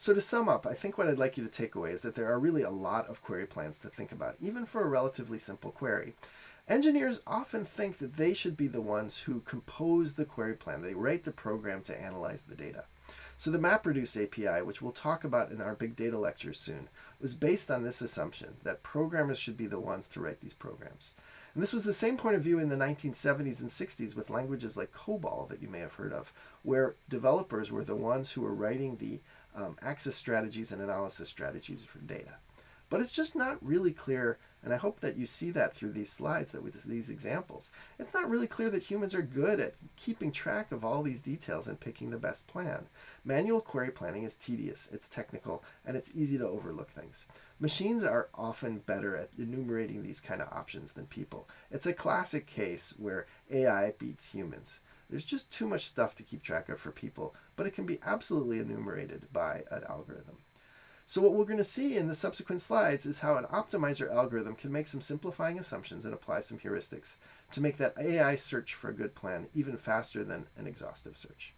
So to sum up, I think what I'd like you to take away is that there are really a lot of query plans to think about, even for a relatively simple query. Engineers often think that they should be the ones who compose the query plan. They write the program to analyze the data. So the MapReduce API, which we'll talk about in our big data lecture soon, was based on this assumption that programmers should be the ones to write these programs. And this was the same point of view in the 1970s and 60s with languages like COBOL that you may have heard of, where developers were the ones who were writing the access strategies and analysis strategies for data. But it's just not really clear, and I hope that you see that through these slides, that with these examples. It's not really clear that humans are good at keeping track of all these details and picking the best plan. Manual query planning is tedious, it's technical, and it's easy to overlook things. Machines are often better at enumerating these kind of options than people. It's a classic case where AI beats humans. There's just too much stuff to keep track of for people, but it can be absolutely enumerated by an algorithm. So what we're going to see in the subsequent slides is how an optimizer algorithm can make some simplifying assumptions and apply some heuristics to make that AI search for a good plan even faster than an exhaustive search.